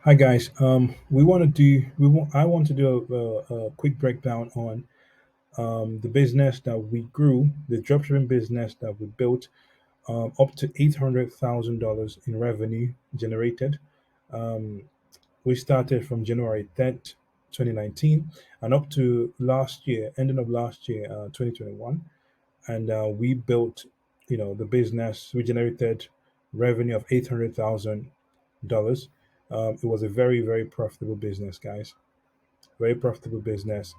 Hi guys. We want to do we want I want to do a quick breakdown on the business that we grew, the dropshipping business that we built, up to $800,000 in revenue generated. Um, we started from January 10th, 2019, and up to last year, ending of last year, 2021, and we built, the business. We generated revenue of $800,000. It was a very, very profitable business, guys. Very profitable business.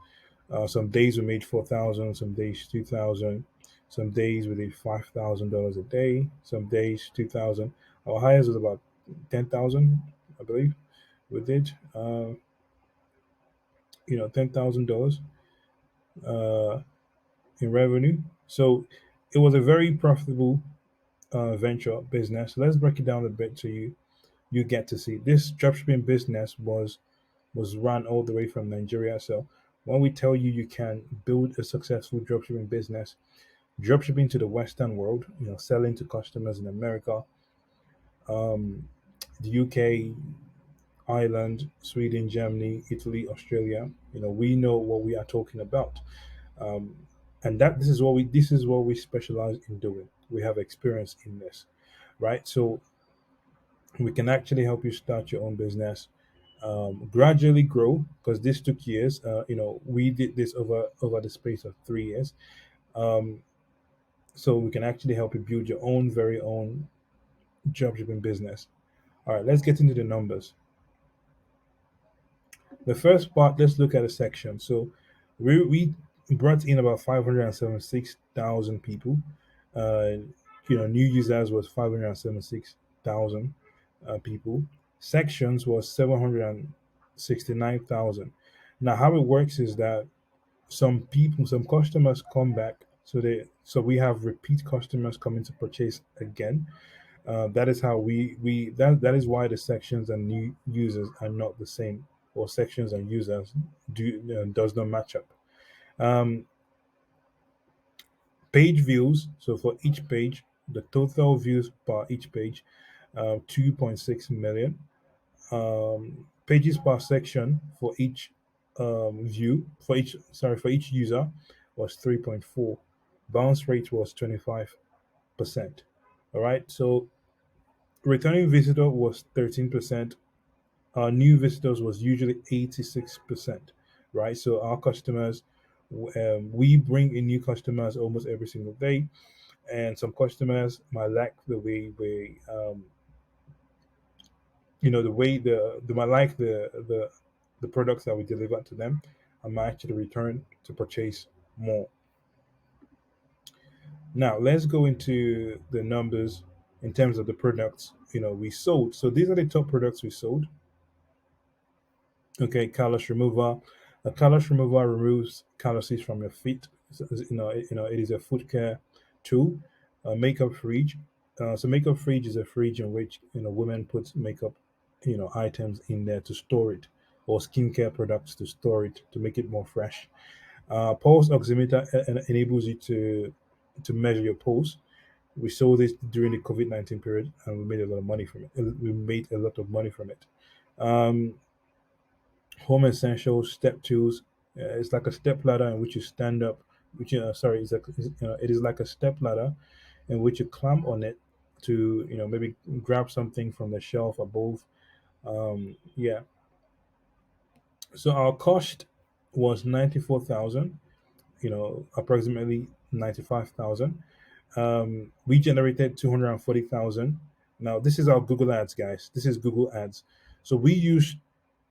Some days we made 4,000, some days 2,000, some days we did $5,000 a day, some days 2,000. Our highest was about 10,000, I believe. We did, $10,000 uh, in revenue. So it was a very profitable venture business. Let's break it down a bit so you get to see this dropshipping business was run all the way from Nigeria. So when we tell you you can build a successful dropshipping business, dropshipping to the Western world, selling to customers in America, um, the UK, Ireland, Sweden, Germany, Italy, Australia, we know what we are talking about. Um, and that this is what we specialize in doing. We have experience in this, right? So we can actually help you start your own business, gradually grow, because this took years. We did this over the space of 3 years. um, so we can actually help you build your own very own dropshipping business. All right, let's get into the numbers. The first part, let's look at a section. So we brought in about 576,000 people. uh, New users was 576,000 people. Sections was 769,000. Now, how it works is that some customers come back, so we have repeat customers coming to purchase again. That is how that is why the sections and new users are not the same, or sections and users does not match up. Um, Page views. So for each page, the total views per each page, 2.6 million. Pages per section for each for each user was 3.4. Bounce rate was 25%. All right. So returning visitor was 13%. Our new visitors was usually 86%. Right. So our customers, we bring in new customers almost every single day, and some customers might like the way the way the might like the products that we deliver to them, and might actually return to purchase more. Now let's go into the numbers in terms of the products we sold. So these are the top products we sold. Okay, callus remover. A callus remover removes calluses from your feet. It is a foot care tool. A makeup fridge. So makeup fridge is a fridge in which women put makeup items in there to store it, or skincare products to store it to make it more fresh. Pulse oximeter enables you to measure your pulse. We sold this during the COVID-19 period, and we made a lot of money from it. We made a lot of money from it. Um, Home essentials, step tools. It's like a step ladder in which you stand up. Which sorry, it is like a step ladder in which you climb on it to maybe grab something from the shelf above. Yeah. So our cost was 94,000. Approximately 95,000. We generated 240,000. Now this is our Google Ads, guys. This is Google Ads. So we use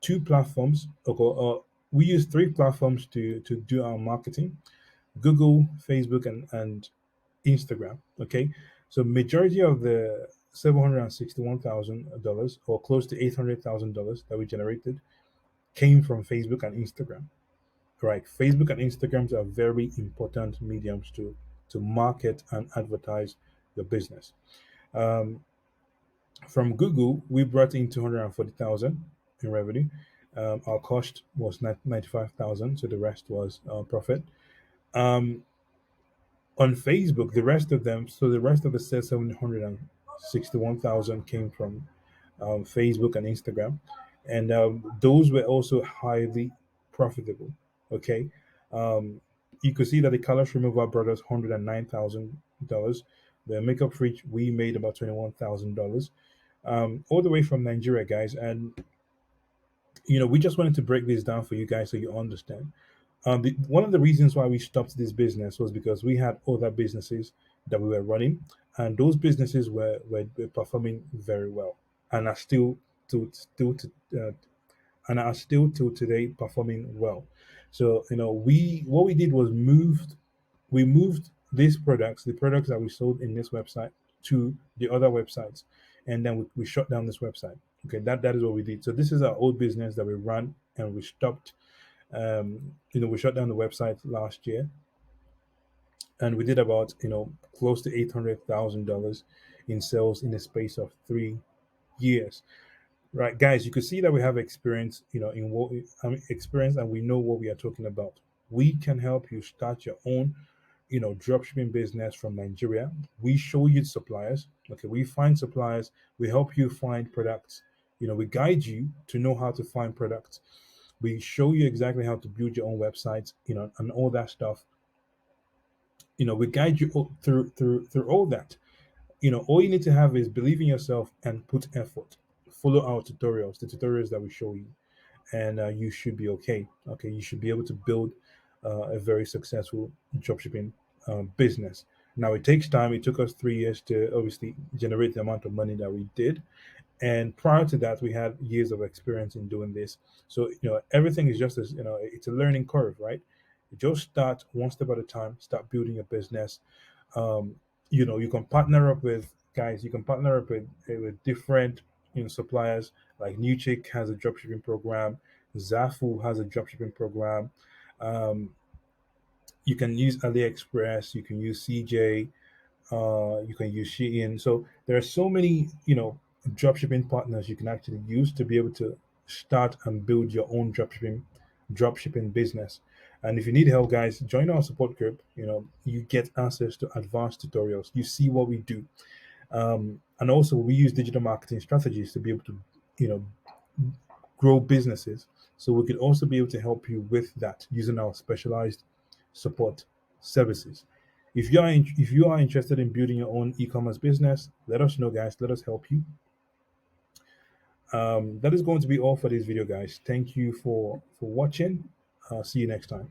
two platforms. Okay, we use three platforms to do our marketing: Google, Facebook, and Instagram. Okay, so majority of the $761,000, or close to $800,000 that we generated, came from Facebook and Instagram. Right, Facebook and Instagrams are very important mediums to market and advertise your business. Um, from Google, we brought in 240,000 in revenue. Our cost was 95,000, so the rest was profit. Um, on Facebook, the rest of the 761,000 came from Facebook and Instagram, and those were also highly profitable. Okay, um, you could see that the colors removal brought us $109,000. The makeup fridge we made about $21,000, all the way from Nigeria, guys. And we just wanted to break this down for you guys so you understand. One of the reasons why we stopped this business was because we had other businesses that we were running, and those businesses were performing very well, and are still to, and are still till today performing well. So we what we did was moved these products, the products that we sold in this website, to the other websites, and then we shut down this website. Okay, that is what we did. So this is our old business that we ran, and we stopped. We shut down the website last year, and we did about close to $800,000 in sales in the space of 3 years. Right, guys, you could see that we have experience, in what experience, and we know what we are talking about. We can help you start your own, dropshipping business from Nigeria. We show you suppliers. Okay, we find suppliers. We help you find products. We guide you to know how to find products. We show you exactly how to build your own websites, and all that stuff. We guide you through all that. All you need to have is believe in yourself and put effort. Follow our tutorials, the tutorials that we show you, and you should be okay. Okay, you should be able to build a very successful dropshipping business. Now it takes time. It took us 3 years to obviously generate the amount of money that we did, and prior to that, we had years of experience in doing this. So everything is just as it's a learning curve, right? You just start one step at a time. Start building a business. um, you can partner up with guys. You can partner up with different suppliers. Like Newchick has a dropshipping program. Zafu has a dropshipping program. Um, you can use AliExpress. You can use CJ. You can use Shein. So there are so many dropshipping partners you can actually use to be able to start and build your own dropshipping business. And if you need help, guys, join our support group. You get access to advanced tutorials. You see what we do, and also we use digital marketing strategies to be able to you know grow businesses. So we could also be able to help you with that using our specialized support services. If you are interested in building your own e-commerce business, let us know, guys. Let us help you. That is going to be all for this video, guys. Thank you for watching. See you next time.